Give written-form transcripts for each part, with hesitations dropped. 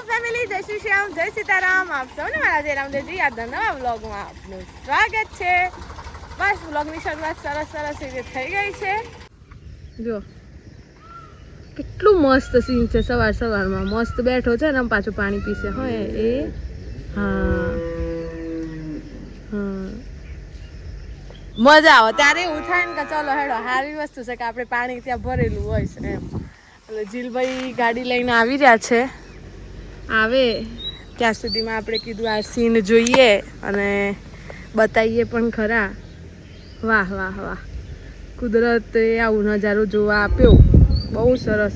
Family, જય શ્રી શ્યામ, જય સીતારામ. આપ સૌને મારા જય રામદેવજી આજના નવા વ્લોગમાં આપનું સ્વાગત છે. બસ વ્લોગની શરૂઆત સરસ રીતે થઈ ગઈ છે. જો કેટલું મસ્ત સીન છે. સવારમાં મસ્ત બેઠો છે ને આમ પાછું પાણી પીશે. હોય એ હા મજા આવે ત્યારે એવું થાય ને કે ચલો હેડો સારી વસ્તુ છે કે આપણે પાણી ત્યાં ભરેલું હોય છે એમ. એટલે જીલભાઈ ગાડી લઈને આવી રહ્યા છે. આવે ત્યાં સુધીમાં આપણે કીધું આ સીન જોઈએ અને બતાવીએ પણ ખરા. વાહ વાહ વાહ, કુદરતે આવું નજારો જોવા આપ્યો. બહુ સરસ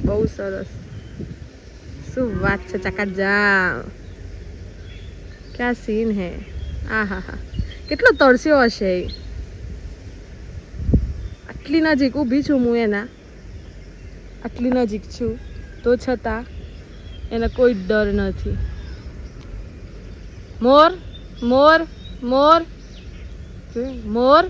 શું વાત છે. ચકાજામ ક્યાં સીન હે. હા કેટલો તરસ્યો હશે. આટલી નજીક ઊભી છું હું એના, આટલી નજીક છું તો છતાં એને કોઈ ડર નથી. મોર મોર મોર મોર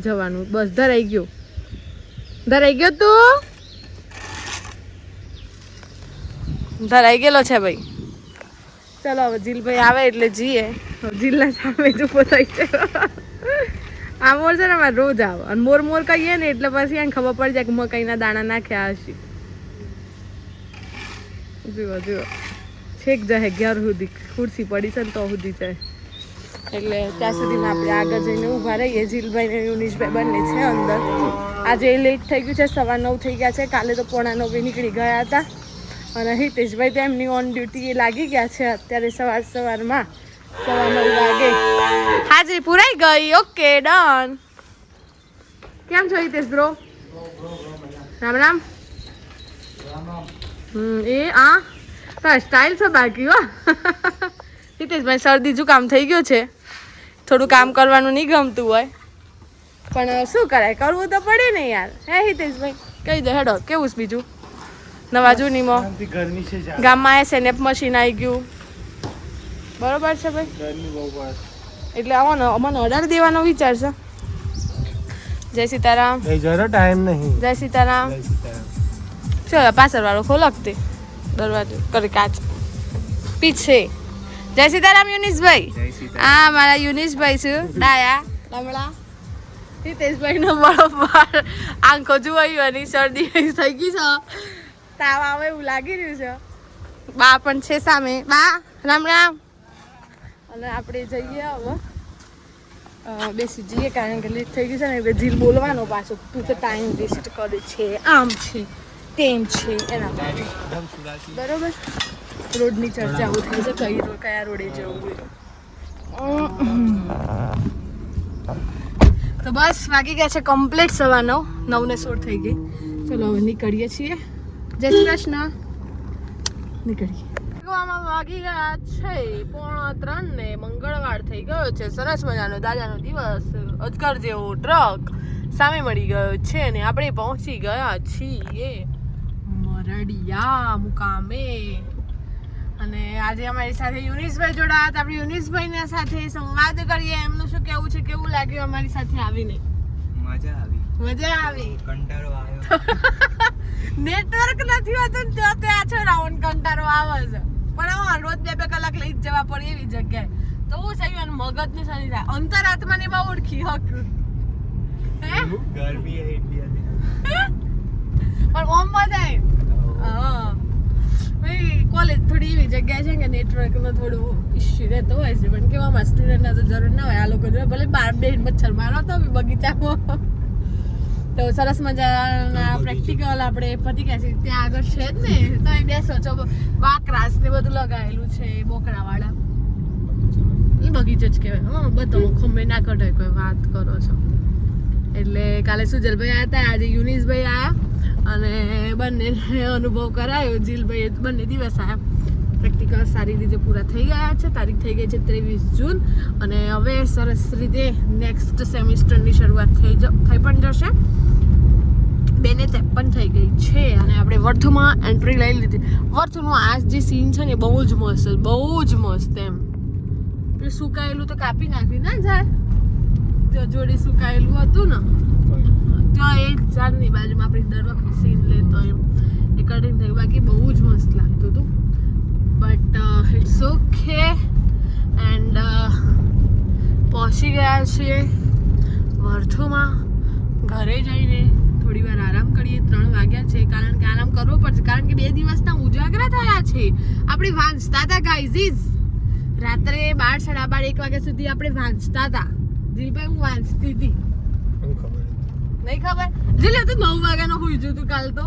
જવાનું. બસ ધરાઈ ગયો તું, ધરાઈ ગયેલો છે ભાઈ. ચલો હવે જીલભાઈ આવે એટલે જઈએ. જીલના સામે જ ઉભો થઈ છે. આ મોર છે ને અમારે રોજ આવે અને મોર કહીએ ને એટલે પછી એને ખબર પડી જાય કે મકાઈના દાણા નાખ્યા હશે. જુઓ છેક જાય ઘર સુધી ખુરશી પડી છે ને તો સુધી જાય. એટલે ત્યાં સુધીમાં આપણે આગળ જઈને ઊભા રહીએ. જીલભાઈ ને યુનિશભાઈ બંને છે અંદર. આજે લેટ થઈ ગયું છે, 9:15 થઈ ગયા છે. કાલે તો 8:45 નીકળી ગયા હતા. અને હિતેશભાઈ તો એમની ઓન ડ્યુટી લાગી ગયા છે અત્યારે. સવારમાં 9:15 વાગે હાજરી પુરાઈ ગઈ. Okay done. કેમ છો હિતેશ બ્રો? રામ એ આ સ્ટાઇલ છે બાકી. હો હિતેશભાઈ શરદી જુકામ થઈ ગયો છે. થોડું કામ કરવાનું નહીં ગમતું હોય પણ શું કરાય, કરવું તો પડે ને યાર. હે હિતેશભાઈ કહી દો હેડો. કેવું છે બીજું નવા જૂનીમાં? ગામમાં SNF મશીન આવી ગયું. બરોબર છે ભાઈ. એટલે આવો ને અમને ઓર્ડર દેવાનો વિચાર છે. જય સીતારામ. ટાઈમ નહીં. જય સીતારામ. ચલો પાછળ વાળો ખોલકતે દરવાજો કરી કાચ પીછે. જય સીતારામ યુનિશભાઈ. આ મારા યુનિશભાઈ છે ડાયા લમડા. હિતેશભાઈ નો બરોબર આંખો જોવાયું શરદી થઈ ગઈ છે, તાવ આવે એવું લાગી રહ્યું છે. બા પણ છે સામે. બા રામ. અને આપણે જઈએ હવે બેસી જઈએ કારણ કે લેટ થઈ ગયું છે ને. એટલે જીલ બોલવાનો પાછો તું તો ટાઈમ વેસ્ટ કરે છે, આમ છે તેમ છે એના માટે. બરોબર રોડની ચર્ચા આવું થાય છે કયા રોડે જવું તો બસ વાગી ગયા છે કમ્પ્લીટ 9:16 થઈ ગઈ. ચલો હવે નીકળીએ છીએ. જય શ્રી કૃષ્ણ. નીકળીએ. વાગી ગયા છે 2:45 ને મંગળવાર થઈ ગયો છે. સરસ મજાનો દાદાનો દિવસ. અજગર જેવો ટ્રક સામે મળી ગયો છે ને આપણે પહોંચી ગયા છીએ મરડિયા મુકામે. અને આજે અમારી સાથે યુનિશભાઈ જોડાયા હતા. આપણે યુનિશભાઈના સાથે સંવાદ કરીએ. એમનું શું કેવું છે, કેવું લાગ્યું અમારી સાથે આવીને? મજા આવી. કંટાળો આવ્યો. નેટવર્ક નથી હોતું તો ત્યાં છો રાઉન્ડ કંટાળો આવે છે. પણ હા રોજ 2 કલાક લઈ જ જવા પડે એવી જગ્યાએ તો હું સહી અને મગજ ને સારી થાય. અંતરાત્મા ને બહુ ઓળખી હક ગરમી પણ ઓમ મજા હા ભાઈ. કોલેજ થોડી એવી જગ્યા છે કે નેટવર્ક નો થોડું ઇશ્યુ રહેતો હોય છે પણ કેવામાં સ્ટુડન્ટના તો જરૂર ના હોય. આ લોકો ભલે બહાર બેહીને મચ્છર મારો તો બગીચામાં તો સરસ મજાના પ્રેક્ટિકલ આપણે પતી ગયા છે. ત્યાં આગળ છે જ ને તમે બેસો છો. વાકરાસ ને બધું લગાવેલું છે બોકડાવાળા. એ બગીચો જ કહેવાય. હા બધો ખંભે ના કઢાય કોઈ વાત કરો છો. એટલે કાલે સુજલભાઈ આવ્યા હતા, આજે યુનિશભાઈ આવ્યા અને બંને અનુભવ કરાયો. જીલભાઈ બંને દિવસ આવ્યા. પ્રેક્ટિકલ સારી રીતે પૂરા થઈ ગયા છે. તારીખ થઈ ગઈ છે 23 જૂન અને હવે સરસ રીતે નેક્સ્ટ સેમિસ્ટરની શરૂઆત થઈ પણ જશે. 2:53 થઈ ગઈ છે અને આપણે વર્થમાં એન્ટ્રી લઈ લીધી. વર્થનું આ જે સીન છે ને બહુ જ મસ્ત એમ. પેલું સુકાયેલું તો કાપી નાખી ના જાય. ત્યાં જોડે સુકાયેલું હતું ને ત્યાં એક ઝાડની બાજુમાં આપણે દર વખતે સીન લેતો એમ એ કટિંગ થયું. બાકી બહુ જ મસ્ત લાગતું હતું. But it's okay. એન્ડ પહોંચી ગયા છીએ વર્ધુમાં. ઘરે જઈને થોડી વાર આરામ કરીએ. 3 વાગ્યા છે, કારણ કે આરામ કરવો પડશે, કારણ કે 2 દિવસના ઉજાગરા થયા છે. આપણે વાંચતા હતા ગાઈઝ. રાત્રે 12, 12:30, 1 વાગ્યા સુધી આપણે વાંચતા હતા. દિલભાઈ હું વાંચતી હતી. નહીં ખબર જીલે તો 9 વાગ્યાનો હોઈ ગયો તું. કાલ તો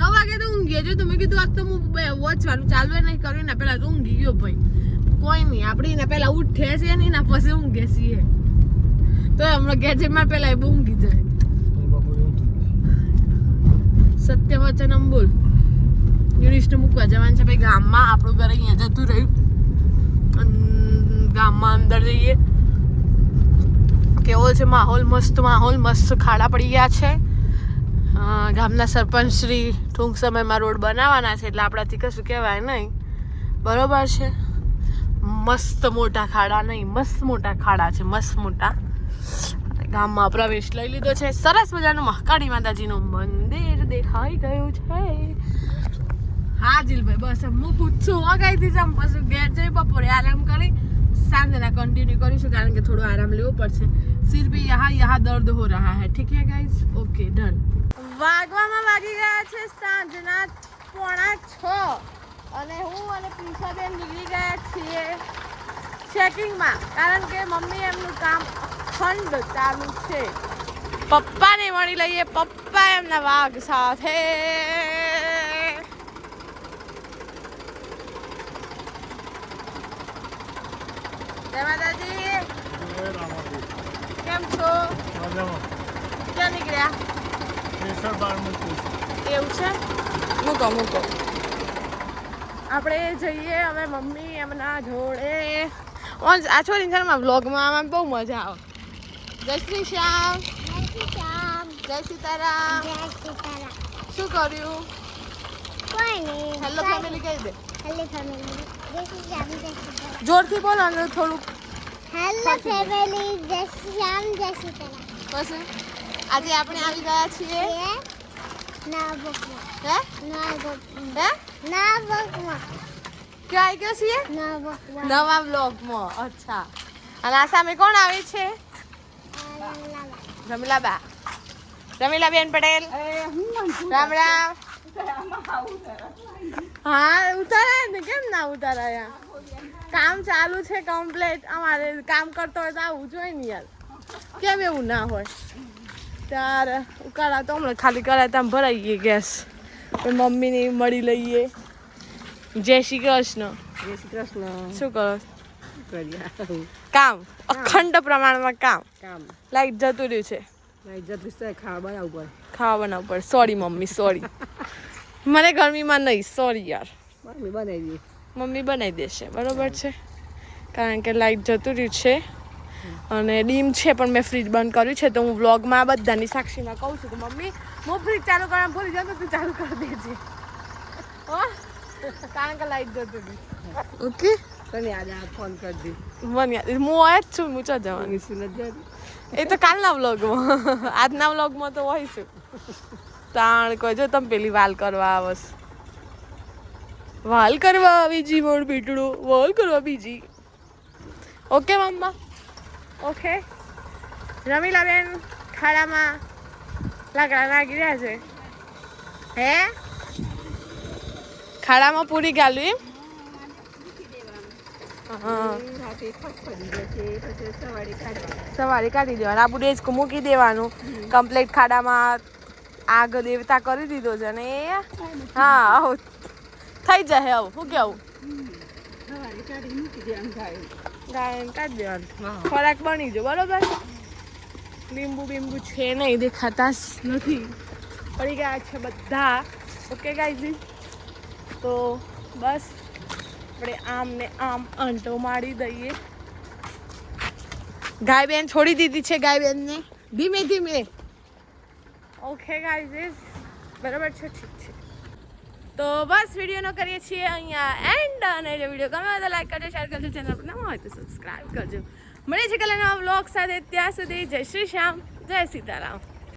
9 વાગે તો ઊંઘી ગયો. તમે કીધું આજ તો હું વોચવાનું ચાલુ નહીં કર્યું ને પેલા તો ઊંઘી ગયો. ભાઈ કોઈ નહીં, આપણે એના પેલા ઉઠે છે ને એના પછી ઊંઘે છીએ. તો હમણાં ગેજેટમાં પેલા એ બહુ ઊંઘી જાય. સત્ય વચનમ બોલ. યુનિસ્ટ મૂકવા જવાનું છે ભાઈ ગામમાં. આપણું ઘર અહીંયા જતું રહ્યું. ગામમાં અંદર જઈએ. કેવો છે માહોલ? મસ્ત માહોલ, મસ્ત ખાડા પડી ગયા છે. ગામના સરપંચ શ્રી ટૂંક સમયમાં રોડ બનાવવાના છે, એટલે આપણાથી કશું કહેવાય નહીં. બરોબર છે. મસ્ત મોટા ખાડા નહીં, મસ્ત મોટા ખાડા છે, મસ્ત મોટા. ગામમાં પ્રવેશ લઈ લીધો છે. સરસ મજાનું મહાકાળી માતાજીનું મંદિર દેખાઈ ગયું છે. હા જીલભાઈ બસ હું પૂછું અગાઈથી જમ પછી ઘેર જઈ બપોરે આરામ કરી સાંજના કન્ટિન્યુ કરીશું, કારણ કે થોડો આરામ લેવો પડશે. સિર पे यहाँ दर्द हो रहा है. ठीक है गाइस, ओके डन. વાગવામાં વાગી ગયા છે સાંજના 5:45 અને હું અને પ્રિન્સાબેન નીકળી ગયા છીએ ચેકિંગમાં, કારણ કે મમ્મી એમનું કામ અખંડ ચાલુ છે. પપ્પાને મળી લઈએ. પપ્પા એમના વાઘ સાથે. જય માતાજી. કેમ છો? ક્યાં નીકળ્યા? એવું છે? મૂકો આપણે જઈએ હવે મમ્મી એમના જોડે. આ છોરી ઘરમાં વ્લોગમાં આમાં બહુ મજા આવે. જય શ્રી શ્યામ. જય સીતારામ. શું કર્યું? કોઈ નહીં. હેલો ફેમિલી કહી દે. Hello family. જય શ્રી શ્યામ. જય સીતારામ. જોરથી બોલો ને થોડુંક. Hello family. જય શ્રી શ્યામ. જય સીતારામ. બસ આજે આપણે આવી ગયા છીએ ક્યાં આવી ગયો છીએ? નવા બ્લોગમાં. અચ્છા. અને આ સામે કોણ આવે છે? રમીલાબેન પટેલ. રામ રામ. હા ઉતારાય ને, કેમ ના ઉતારાયા? કામ ચાલુ છે કમ્પ્લીટ. અમારે કામ કરતો હોય તો આવું જોઈએ ને યાર. કેમ એવું ના હોય? ત્યારે ઉકાળા તો હમણાં ખાલી કરાતા ભરાઈ ગઈ ગેસ. મમ્મીને મળી લઈએ. જય શ્રી કૃષ્ણ. જય શ્રી કૃષ્ણ. શું કરો? કામ અખંડ પ્રમાણમાં કામ. લાઈટ જતું રહ્યું છે. ખાવા બનાવવું પડે. Sorry mummy, sorry. મને ગરમીમાં નહીં, સોરી યાર. મમ્મી બનાવી દેશે. બરોબર છે, કારણ કે લાઈટ જતું રહ્યું છે અને ડીમ છે, પણ મેં ફ્રીજ બંધ કર્યું છે. તો હું વ્લોગમાં બધાની સાક્ષીમાં કહું છું કે મમ્મી હું ફ્રીજ ચાલુ કરવાનું ભૂલી જાઉં તો તું ચાલુ કરી દેજે, કારણ કે લાઈટ જતું રહ્યું. ઓકે, તને આજે ફોન કરી દે. મને યાદ, હું હોય જ છું. હું ચા જવાની? એ તો કાલના વ્લોગમાં. આજના વ્લોગમાં તો હોય છું. તાણ કહેજો તમે પેલી વાલ કરવા આવસ. વાલ કરવા આવી જી મોડ પીટડું. વાલ કરવા બીજી. ઓકે મમ્મા, ઓકે. રમીલાબેન ખાડામાં લાકડા નાખી રહ્યા છે. હે ખાડામાં પૂરી ગાલવી. સવારે કાઢી દેવાનું. આ બધું જ મૂકી દેવાનું કમ્પ્લીટ. ખાડામાં આગ દેવતા કરી દીધો છે ને. હા થઈ જાય. આવું શું કેવું? ગાયન કાઢી દેવાનું. ખોરાક બની જાય. બરોબર. લીંબુ બીંબુ છે નહીં, દેખાતા નથી. પડી ગયા છે બધા. ઓકે ગાઈઝ, તો બસ આપણે આમ ને આમ અંટો મારી દઈએ. ગાય બેન છોડી દીધી છે. ગાય બેન ને ધીમે ધીમે. ઓકે ગાઈઝ, બરાબર છે, ઠીક છે. તો બસ વિડીયોનો કરીએ છીએ અહીંયા એન્ડ. અને જો વિડીયો ગમે તો લાઈક કરજો, શેર કરજો, ચેનલ પર નવા હોય તો સબસ્ક્રાઈબ કરજો. મળીએ છીએ કાલે નવા વ્લોગ સાથે. ત્યાં સુધી જય શ્રી શ્યામ, જય સીતારામ.